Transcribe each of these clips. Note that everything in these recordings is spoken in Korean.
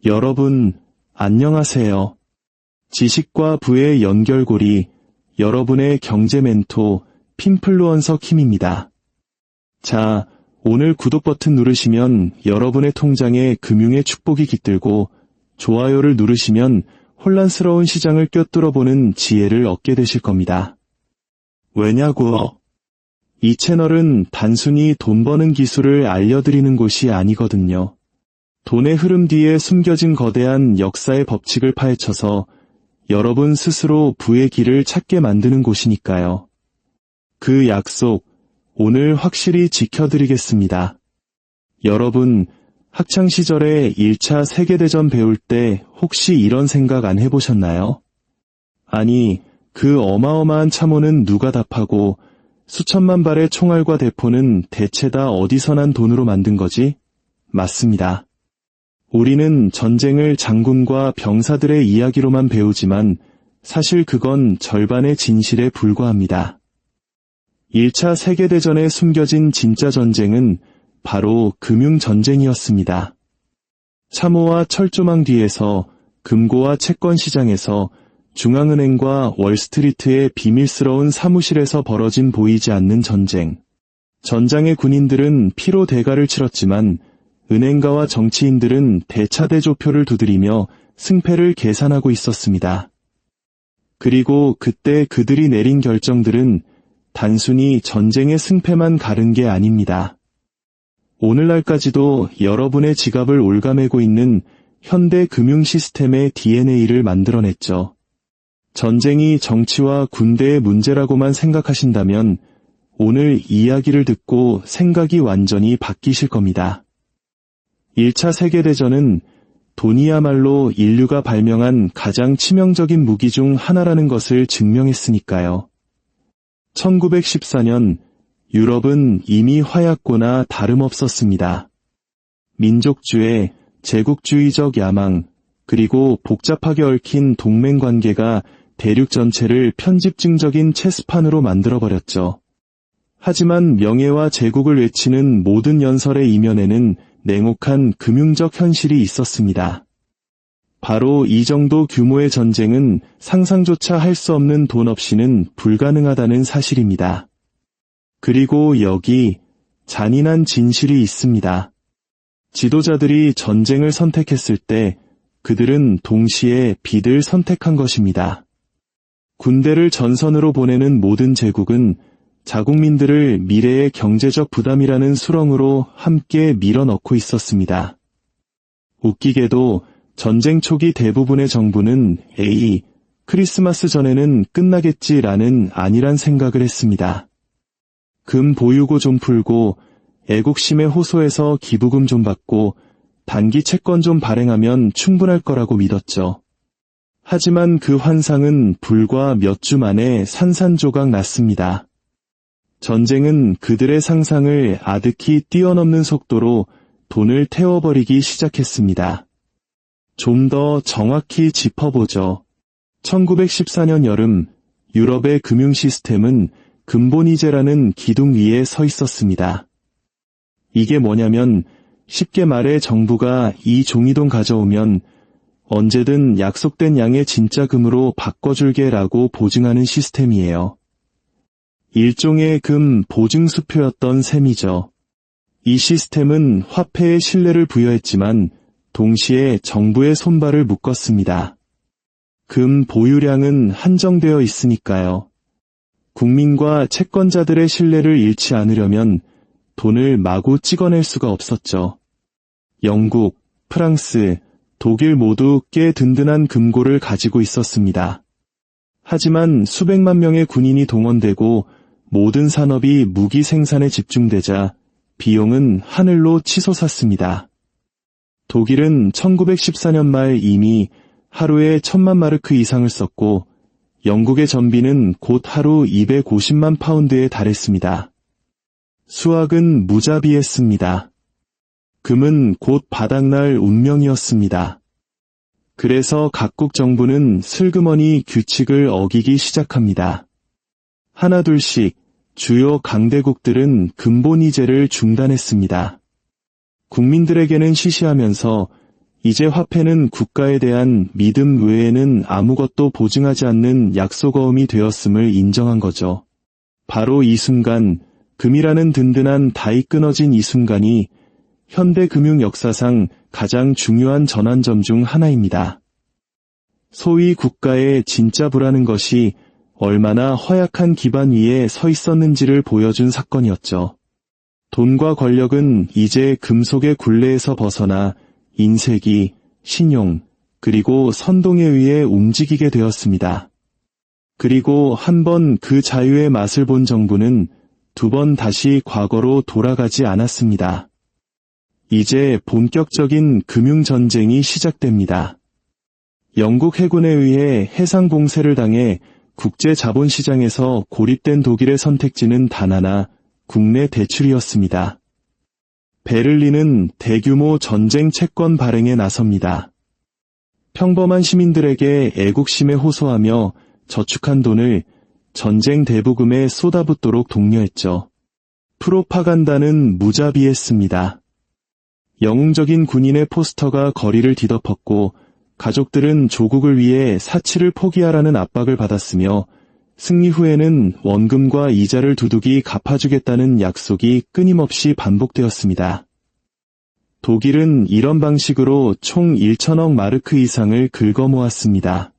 여러분, 안녕하세요. 지식과 부의 연결고리, 여러분의 경제 멘토, 핀플루언서 킴입니다. 자, 오늘 구독 버튼 누르시면 여러분의 통장에 금융의 축복이 깃들고, 좋아요를 누르시면 혼란스러운 시장을 꿰뚫어보는 지혜를 얻게 되실 겁니다. 왜냐고요? 이 채널은 단순히 돈 버는 기술을 알려드리는 곳이 아니거든요. 돈의 흐름 뒤에 숨겨진 거대한 역사의 법칙을 파헤쳐서 여러분 스스로 부의 길을 찾게 만드는 곳이니까요. 그 약속, 오늘 확실히 지켜드리겠습니다. 여러분, 학창시절에 1차 세계대전 배울 때 혹시 이런 생각 안 해보셨나요? 아니, 그 어마어마한 참호는 누가 답하고 수천만 발의 총알과 대포는 대체 다 어디서 난 돈으로 만든 거지? 맞습니다. 우리는 전쟁을 장군과 병사들의 이야기로만 배우지만 사실 그건 절반의 진실에 불과합니다. 1차 세계대전에 숨겨진 진짜 전쟁은 바로 금융전쟁이었습니다. 참호와 철조망 뒤에서 금고와 채권 시장에서 중앙은행과 월스트리트의 비밀스러운 사무실에서 벌어진 보이지 않는 전쟁. 전장의 군인들은 피로 대가를 치렀지만 은행가와 정치인들은 대차대조표를 두드리며 승패를 계산하고 있었습니다. 그리고 그때 그들이 내린 결정들은 단순히 전쟁의 승패만 가른 게 아닙니다. 오늘날까지도 여러분의 지갑을 올가매고 있는 현대 금융 시스템의 DNA를 만들어냈죠. 전쟁이 정치와 군대의 문제라고만 생각하신다면 오늘 이야기를 듣고 생각이 완전히 바뀌실 겁니다. 1차 세계대전은 돈이야말로 인류가 발명한 가장 치명적인 무기 중 하나라는 것을 증명했으니까요. 1914년 유럽은 이미 화약고나 다름없었습니다. 민족주의, 제국주의적 야망, 그리고 복잡하게 얽힌 동맹관계가 대륙 전체를 편집증적인 체스판으로 만들어버렸죠. 하지만 명예와 제국을 외치는 모든 연설의 이면에는 냉혹한 금융적 현실이 있었습니다. 바로 이 정도 규모의 전쟁은 상상조차 할 수 없는 돈 없이는 불가능하다는 사실입니다. 그리고 여기 잔인한 진실이 있습니다. 지도자들이 전쟁을 선택했을 때 그들은 동시에 빚을 선택한 것입니다. 군대를 전선으로 보내는 모든 제국은 자국민들을 미래의 경제적 부담이라는 수렁으로 함께 밀어넣고 있었습니다. 웃기게도 전쟁 초기 대부분의 정부는 크리스마스 전에는 끝나겠지라는 안일한 생각을 했습니다. 금 보유고 좀 풀고 애국심에 호소해서 기부금 좀 받고 단기 채권 좀 발행하면 충분할 거라고 믿었죠. 하지만 그 환상은 불과 몇 주 만에 산산조각 났습니다. 전쟁은 그들의 상상을 아득히 뛰어넘는 속도로 돈을 태워버리기 시작했습니다. 좀 더 정확히 짚어보죠. 1914년 여름, 유럽의 금융 시스템은 근본이제라는 기둥 위에 서 있었습니다. 이게 뭐냐면 쉽게 말해 정부가 이 종이돈 가져오면 언제든 약속된 양의 진짜 금으로 바꿔줄게라고 보증하는 시스템이에요. 일종의 금 보증수표였던 셈이죠. 이 시스템은 화폐에 신뢰를 부여했지만 동시에 정부의 손발을 묶었습니다. 금 보유량은 한정되어 있으니까요. 국민과 채권자들의 신뢰를 잃지 않으려면 돈을 마구 찍어낼 수가 없었죠. 영국, 프랑스, 독일 모두 꽤 든든한 금고를 가지고 있었습니다. 하지만 수백만 명의 군인이 동원되고 모든 산업이 무기 생산에 집중되자 비용은 하늘로 치솟았습니다. 독일은 1914년 말 이미 하루에 1000만 마르크 이상을 썼고 영국의 전비는 곧 하루 250만 파운드에 달했습니다. 수학은 무자비했습니다. 금은 곧 바닥날 운명이었습니다. 그래서 각국 정부는 슬그머니 규칙을 어기기 시작합니다. 하나둘씩 주요 강대국들은 근본이제를 중단했습니다. 국민들에게는 시시하면서 이제 화폐는 국가에 대한 믿음 외에는 아무것도 보증하지 않는 약속어음이 되었음을 인정한 거죠. 바로 이 순간, 금이라는 든든한 다이 끊어진 이 순간이 현대 금융 역사상 가장 중요한 전환점 중 하나입니다. 소위 국가의 진짜 부라는 것이 얼마나 허약한 기반 위에 서 있었는지를 보여준 사건이었죠. 돈과 권력은 이제 금속의 굴레에서 벗어나 인쇄기, 신용, 그리고 선동에 의해 움직이게 되었습니다. 그리고 한 번 그 자유의 맛을 본 정부는 두 번 다시 과거로 돌아가지 않았습니다. 이제 본격적인 금융전쟁이 시작됩니다. 영국 해군에 의해 해상 봉쇄를 당해 국제 자본시장에서 고립된 독일의 선택지는 단 하나, 국내 대출이었습니다. 베를린은 대규모 전쟁 채권 발행에 나섭니다. 평범한 시민들에게 애국심에 호소하며 저축한 돈을 전쟁 대부금에 쏟아붓도록 독려했죠. 프로파간다는 무자비했습니다. 영웅적인 군인의 포스터가 거리를 뒤덮었고 가족들은 조국을 위해 사치를 포기하라는 압박을 받았으며 승리 후에는 원금과 이자를 두둑이 갚아주겠다는 약속이 끊임없이 반복되었습니다. 독일은 이런 방식으로 총 1천억 마르크 이상을 긁어모았습니다.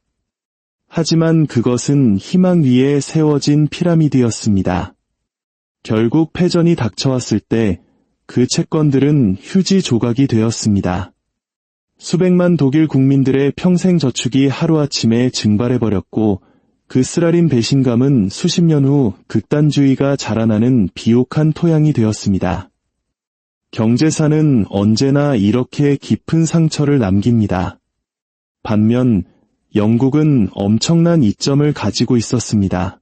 하지만 그것은 희망 위에 세워진 피라미드였습니다. 결국 패전이 닥쳐왔을 때 그 채권들은 휴지 조각이 되었습니다. 수백만 독일 국민들의 평생 저축이 하루아침에 증발해버렸고 그 쓰라린 배신감은 수십 년 후 극단주의가 자라나는 비옥한 토양이 되었습니다. 경제사는 언제나 이렇게 깊은 상처를 남깁니다. 반면 영국은 엄청난 이점을 가지고 있었습니다.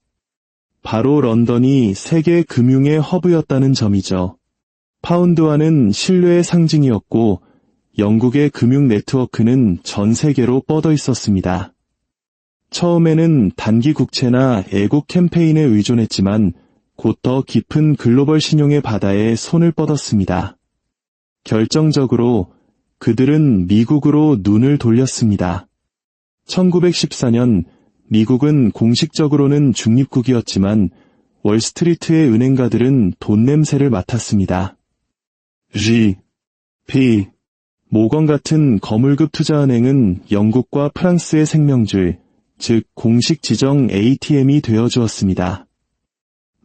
바로 런던이 세계 금융의 허브였다는 점이죠. 파운드화는 신뢰의 상징이었고 영국의 금융 네트워크는 전 세계로 뻗어 있었습니다. 처음에는 단기 국채나 애국 캠페인에 의존했지만 곧 더 깊은 글로벌 신용의 바다에 손을 뻗었습니다. 결정적으로 그들은 미국으로 눈을 돌렸습니다. 1914년 미국은 공식적으로는 중립국이었지만 월스트리트의 은행가들은 돈 냄새를 맡았습니다. G, P, 모건 같은 거물급 투자은행은 영국과 프랑스의 생명줄, 즉 공식 지정 ATM이 되어주었습니다.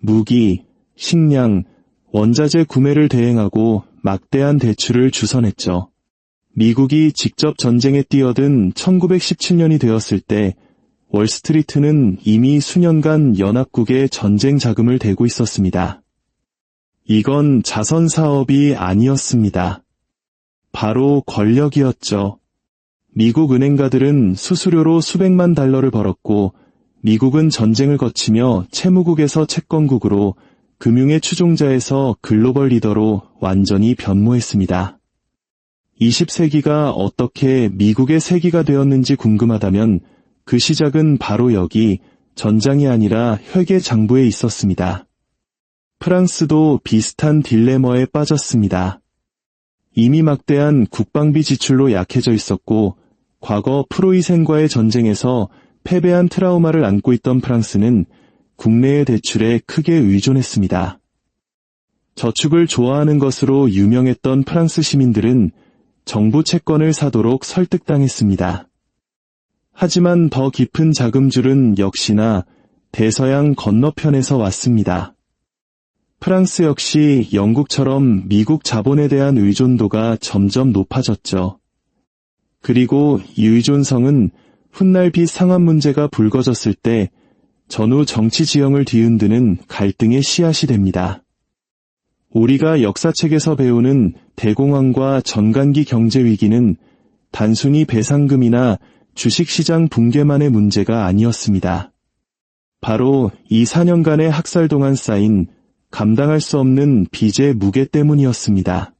무기, 식량, 원자재 구매를 대행하고 막대한 대출을 주선했죠. 미국이 직접 전쟁에 뛰어든 1917년이 되었을 때 월스트리트는 이미 수년간 연합국의 전쟁 자금을 대고 있었습니다. 이건 자선 사업이 아니었습니다. 바로 권력이었죠. 미국 은행가들은 수수료로 수백만 달러를 벌었고 미국은 전쟁을 거치며 채무국에서 채권국으로 금융의 추종자에서 글로벌 리더로 완전히 변모했습니다. 20세기가 어떻게 미국의 세기가 되었는지 궁금하다면 그 시작은 바로 여기 전장이 아니라 회계장부에 있었습니다. 프랑스도 비슷한 딜레마에 빠졌습니다. 이미 막대한 국방비 지출로 약해져 있었고 과거 프로이센과의 전쟁에서 패배한 트라우마를 안고 있던 프랑스는 국내의 대출에 크게 의존했습니다. 저축을 좋아하는 것으로 유명했던 프랑스 시민들은 정부 채권을 사도록 설득당했습니다. 하지만 더 깊은 자금줄은 역시나 대서양 건너편에서 왔습니다. 프랑스 역시 영국처럼 미국 자본에 대한 의존도가 점점 높아졌죠. 그리고 이 의존성은 훗날 빚 상환 문제가 불거졌을 때 전후 정치 지형을 뒤흔드는 갈등의 씨앗이 됩니다. 우리가 역사책에서 배우는 대공황과 전간기 경제 위기는 단순히 배상금이나 주식시장 붕괴만의 문제가 아니었습니다. 바로 이 4년간의 학살 동안 쌓인 감당할 수 없는 빚의 무게 때문이었습니다.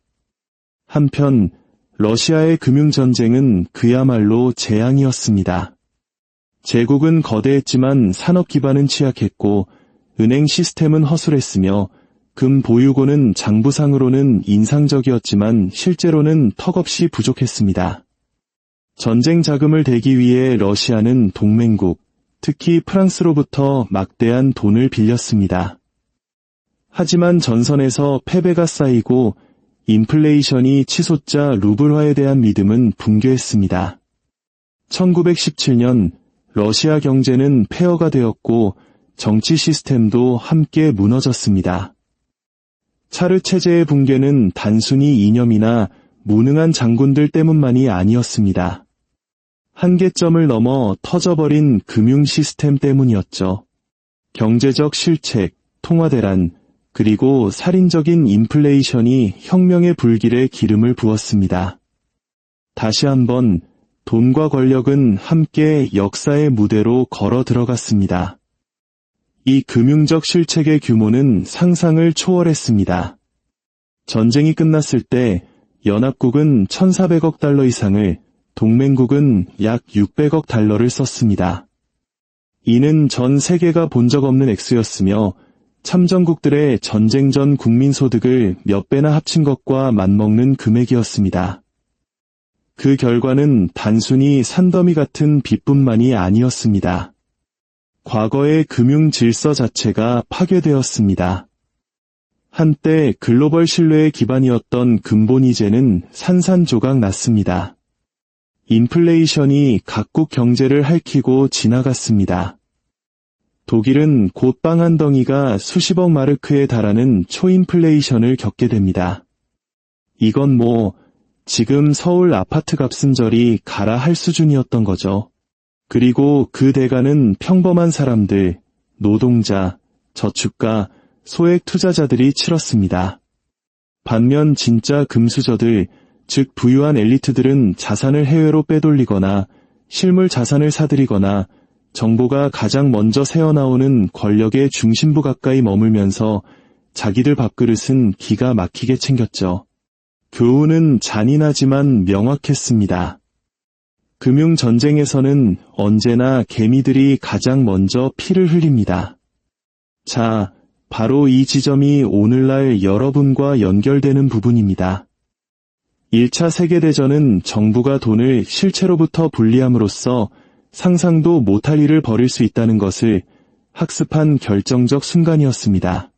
한편 러시아의 금융전쟁은 그야말로 재앙이었습니다. 제국은 거대했지만 산업 기반은 취약했고 은행 시스템은 허술했으며 금 보유고는 장부상으로는 인상적이었지만 실제로는 턱없이 부족했습니다. 전쟁 자금을 대기 위해 러시아는 동맹국, 특히 프랑스로부터 막대한 돈을 빌렸습니다. 하지만 전선에서 패배가 쌓이고 인플레이션이 치솟자 루블화에 대한 믿음은 붕괴했습니다. 1917년 러시아 경제는 폐허가 되었고 정치 시스템도 함께 무너졌습니다. 차르 체제의 붕괴는 단순히 이념이나 무능한 장군들 때문만이 아니었습니다. 한계점을 넘어 터져버린 금융 시스템 때문이었죠. 경제적 실책, 통화대란, 그리고 살인적인 인플레이션이 혁명의 불길에 기름을 부었습니다. 다시 한번 돈과 권력은 함께 역사의 무대로 걸어 들어갔습니다. 이 금융적 실책의 규모는 상상을 초월했습니다. 전쟁이 끝났을 때 연합국은 1,400억 달러 이상을, 동맹국은 약 600억 달러를 썼습니다. 이는 전 세계가 본 적 없는 액수였으며 참전국들의 전쟁 전 국민 소득을 몇 배나 합친 것과 맞먹는 금액이었습니다. 그 결과는 단순히 산더미 같은 빚뿐만이 아니었습니다. 과거의 금융 질서 자체가 파괴되었습니다. 한때 글로벌 신뢰의 기반이었던 근본 이제는 산산조각 났습니다. 인플레이션이 각국 경제를 핥히고 지나갔습니다. 독일은 곧 빵 한 덩이가 수십억 마르크에 달하는 초인플레이션을 겪게 됩니다. 이건 지금 서울 아파트 값은 저리 가라 할 수준이었던 거죠. 그리고 그 대가는 평범한 사람들, 노동자, 저축가, 소액 투자자들이 치렀습니다. 반면 진짜 금수저들, 즉 부유한 엘리트들은 자산을 해외로 빼돌리거나 실물 자산을 사들이거나 정보가 가장 먼저 새어나오는 권력의 중심부 가까이 머물면서 자기들 밥그릇은 기가 막히게 챙겼죠. 교훈은 잔인하지만 명확했습니다. 금융전쟁에서는 언제나 개미들이 가장 먼저 피를 흘립니다. 자, 바로 이 지점이 오늘날 여러분과 연결되는 부분입니다. 1차 세계대전은 정부가 돈을 실체로부터 분리함으로써 상상도 못할 일을 벌일 수 있다는 것을 학습한 결정적 순간이었습니다.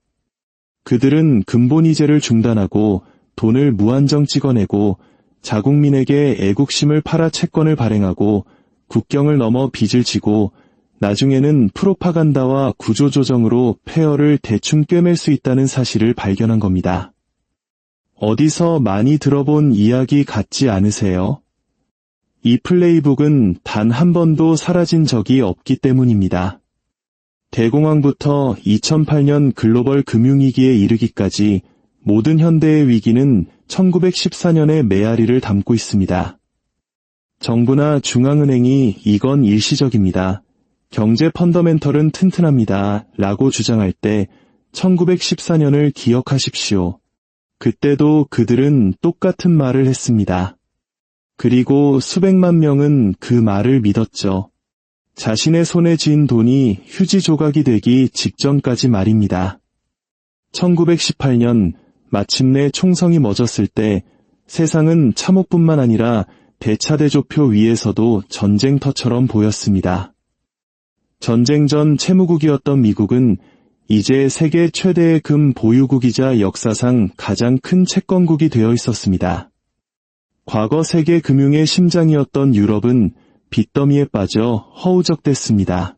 그들은 근본이제를 중단하고 돈을 무한정 찍어내고 자국민에게 애국심을 팔아 채권을 발행하고 국경을 넘어 빚을 지고 나중에는 프로파간다와 구조조정으로 폐허를 대충 꿰맬 수 있다는 사실을 발견한 겁니다. 어디서 많이 들어본 이야기 같지 않으세요? 이 플레이북은 단 한 번도 사라진 적이 없기 때문입니다. 대공황부터 2008년 글로벌 금융위기에 이르기까지 모든 현대의 위기는 1914년의 메아리를 담고 있습니다. 정부나 중앙은행이 이건 일시적입니다. 경제 펀더멘털은 튼튼합니다. 라고 주장할 때 1914년을 기억하십시오. 그때도 그들은 똑같은 말을 했습니다. 그리고 수백만 명은 그 말을 믿었죠. 자신의 손에 쥔 돈이 휴지 조각이 되기 직전까지 말입니다. 1918년 마침내 총성이 멎었을 때 세상은 참호뿐만 아니라 대차대조표 위에서도 전쟁터처럼 보였습니다. 전쟁 전 채무국이었던 미국은 이제 세계 최대의 금 보유국이자 역사상 가장 큰 채권국이 되어 있었습니다. 과거 세계 금융의 심장이었던 유럽은 빚더미에 빠져 허우적댔습니다.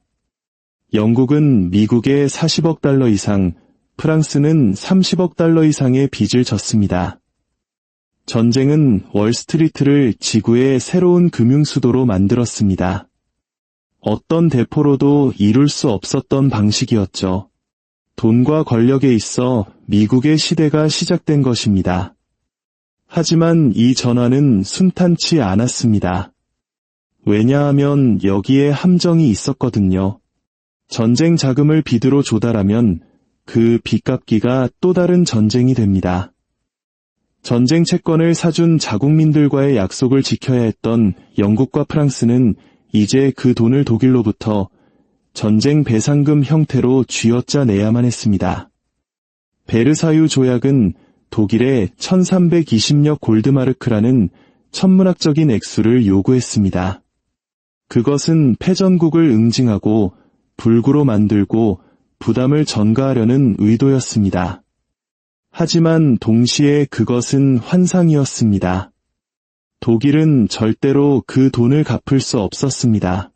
영국은 미국에 40억 달러 이상, 프랑스는 30억 달러 이상의 빚을 졌습니다. 전쟁은 월스트리트를 지구의 새로운 금융수도로 만들었습니다. 어떤 대포로도 이룰 수 없었던 방식이었죠. 돈과 권력에 있어 미국의 시대가 시작된 것입니다. 하지만 이 전환은 순탄치 않았습니다. 왜냐하면 여기에 함정이 있었거든요. 전쟁 자금을 빚으로 조달하면 그 빚 갚기가 또 다른 전쟁이 됩니다. 전쟁 채권을 사준 자국민들과의 약속을 지켜야 했던 영국과 프랑스는 이제 그 돈을 독일로부터 전쟁 배상금 형태로 쥐어짜내야만 했습니다. 베르사유 조약은 독일에 1320여 골드마르크라는 천문학적인 액수를 요구했습니다. 그것은 패전국을 응징하고 불구로 만들고 부담을 전가하려는 의도였습니다. 하지만 동시에 그것은 환상이었습니다. 독일은 절대로 그 돈을 갚을 수 없었습니다.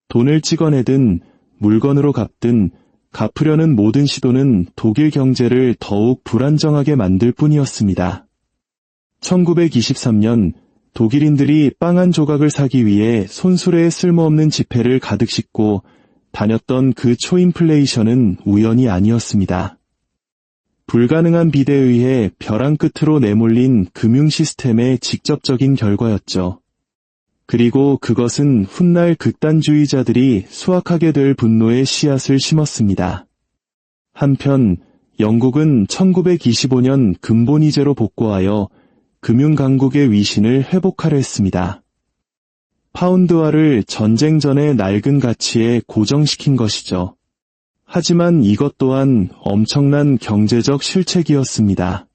돈을 찍어내든 물건으로 갚든 갚으려는 모든 시도는 독일 경제를 더욱 불안정하게 만들 뿐이었습니다. 1923년 독일인들이 빵 한 조각을 사기 위해 손수레에 쓸모없는 지폐를 가득 싣고 다녔던 그 초인플레이션은 우연이 아니었습니다. 불가능한 빚에 의해 벼랑 끝으로 내몰린 금융 시스템의 직접적인 결과였죠. 그리고 그것은 훗날 극단주의자들이 수확하게 될 분노의 씨앗을 심었습니다. 한편 영국은 1925년 근본이제로 복구하여 금융강국의 위신을 회복하려 했습니다. 파운드화를 전쟁 전의 낡은 가치에 고정시킨 것이죠. 하지만 이것 또한 엄청난 경제적 실책이었습니다.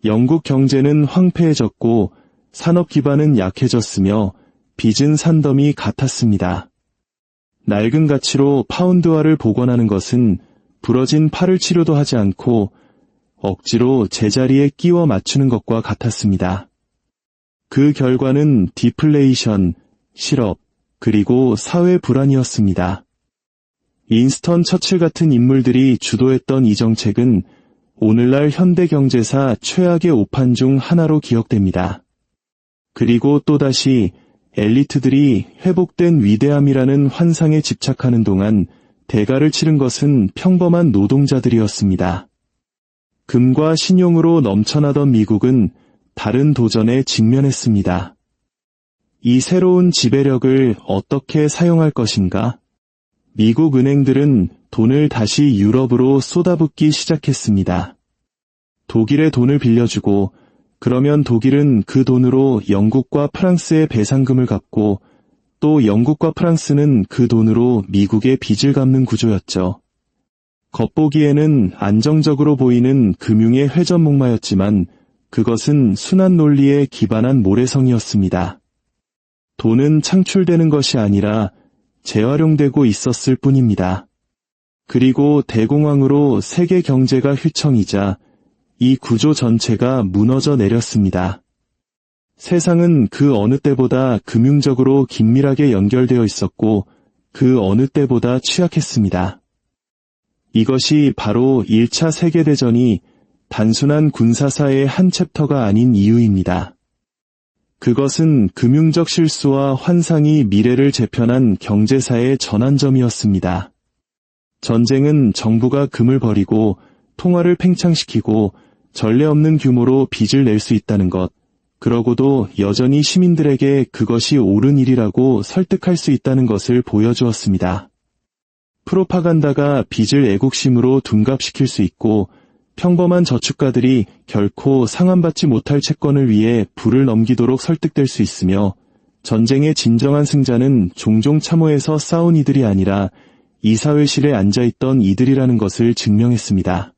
영국 경제는 황폐해졌고 산업 기반은 약해졌으며 빚은 산더미 같았습니다. 낡은 가치로 파운드화를 복원하는 것은 부러진 팔을 치료도 하지 않고 억지로 제자리에 끼워 맞추는 것과 같았습니다. 그 결과는 디플레이션, 실업, 그리고 사회 불안이었습니다. 윈스턴 처칠 같은 인물들이 주도했던 이 정책은 오늘날 현대 경제사 최악의 오판 중 하나로 기억됩니다. 그리고 또다시 엘리트들이 회복된 위대함이라는 환상에 집착하는 동안 대가를 치른 것은 평범한 노동자들이었습니다. 금과 신용으로 넘쳐나던 미국은 다른 도전에 직면했습니다. 이 새로운 지배력을 어떻게 사용할 것인가? 미국 은행들은 돈을 다시 유럽으로 쏟아붓기 시작했습니다. 독일의 돈을 빌려주고 그러면 독일은 그 돈으로 영국과 프랑스의 배상금을 갚고 또 영국과 프랑스는 그 돈으로 미국의 빚을 갚는 구조였죠. 겉보기에는 안정적으로 보이는 금융의 회전목마였지만 그것은 순환 논리에 기반한 모래성이었습니다. 돈은 창출되는 것이 아니라 재활용되고 있었을 뿐입니다. 그리고 대공황으로 세계 경제가 휘청이자 이 구조 전체가 무너져 내렸습니다. 세상은 그 어느 때보다 금융적으로 긴밀하게 연결되어 있었고 그 어느 때보다 취약했습니다. 이것이 바로 1차 세계대전이 단순한 군사사의 한 챕터가 아닌 이유입니다. 그것은 금융적 실수와 환상이 미래를 재편한 경제사의 전환점이었습니다. 전쟁은 정부가 금을 버리고 통화를 팽창시키고 전례 없는 규모로 빚을 낼 수 있다는 것, 그러고도 여전히 시민들에게 그것이 옳은 일이라고 설득할 수 있다는 것을 보여주었습니다. 프로파간다가 빚을 애국심으로 둔갑시킬 수 있고 평범한 저축가들이 결코 상환받지 못할 채권을 위해 불을 넘기도록 설득될 수 있으며 전쟁의 진정한 승자는 종종 참호에서 싸운 이들이 아니라 이사회실에 앉아있던 이들이라는 것을 증명했습니다.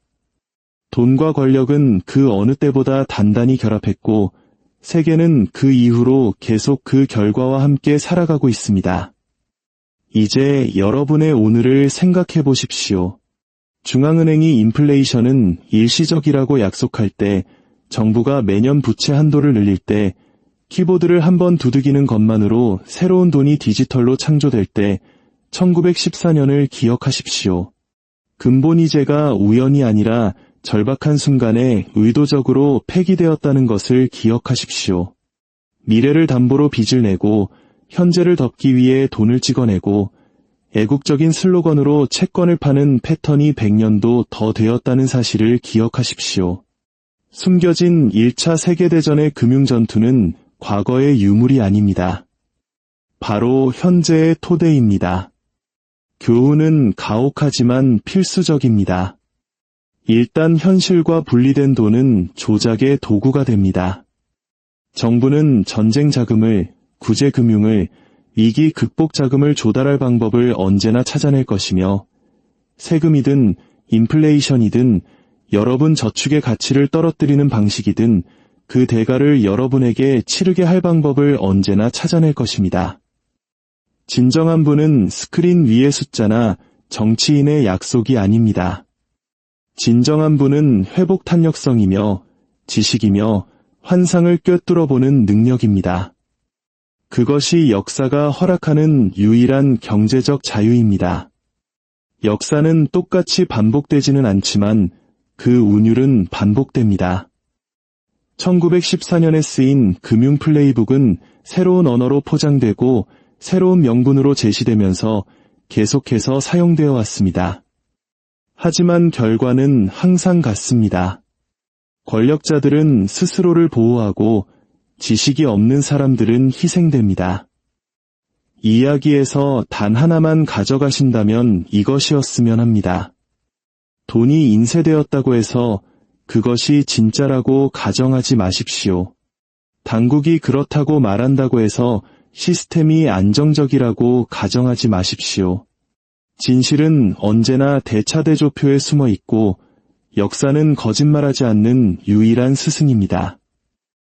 돈과 권력은 그 어느 때보다 단단히 결합했고 세계는 그 이후로 계속 그 결과와 함께 살아가고 있습니다. 이제 여러분의 오늘을 생각해 보십시오. 중앙은행이 인플레이션은 일시적이라고 약속할 때, 정부가 매년 부채 한도를 늘릴 때, 키보드를 한번 두드기는 것만으로 새로운 돈이 디지털로 창조될 때, 1914년을 기억하십시오. 근본이제가 우연이 아니라 절박한 순간에 의도적으로 폐기되었다는 것을 기억하십시오. 미래를 담보로 빚을 내고 현재를 덮기 위해 돈을 찍어내고 애국적인 슬로건으로 채권을 파는 패턴이 100년도 더 되었다는 사실을 기억하십시오. 숨겨진 1차 세계대전의 금융전투는 과거의 유물이 아닙니다. 바로 현재의 토대입니다. 교훈은 가혹하지만 필수적입니다. 일단 현실과 분리된 돈은 조작의 도구가 됩니다. 정부는 전쟁 자금을, 구제 금융을, 위기 극복 자금을 조달할 방법을 언제나 찾아낼 것이며 세금이든 인플레이션이든 여러분 저축의 가치를 떨어뜨리는 방식이든 그 대가를 여러분에게 치르게 할 방법을 언제나 찾아낼 것입니다. 진정한 부는 스크린 위의 숫자나 정치인의 약속이 아닙니다. 진정한 부는 회복 탄력성이며 지식이며 환상을 꿰뚫어보는 능력입니다. 그것이 역사가 허락하는 유일한 경제적 자유입니다. 역사는 똑같이 반복되지는 않지만 그 운율은 반복됩니다. 1914년에 쓰인 금융 플레이북은 새로운 언어로 포장되고 새로운 명분으로 제시되면서 계속해서 사용되어 왔습니다. 하지만 결과는 항상 같습니다. 권력자들은 스스로를 보호하고 지식이 없는 사람들은 희생됩니다. 이야기에서 단 하나만 가져가신다면 이것이었으면 합니다. 돈이 인쇄되었다고 해서 그것이 진짜라고 가정하지 마십시오. 당국이 그렇다고 말한다고 해서 시스템이 안정적이라고 가정하지 마십시오. 진실은 언제나 대차대조표에 숨어 있고 역사는 거짓말하지 않는 유일한 스승입니다.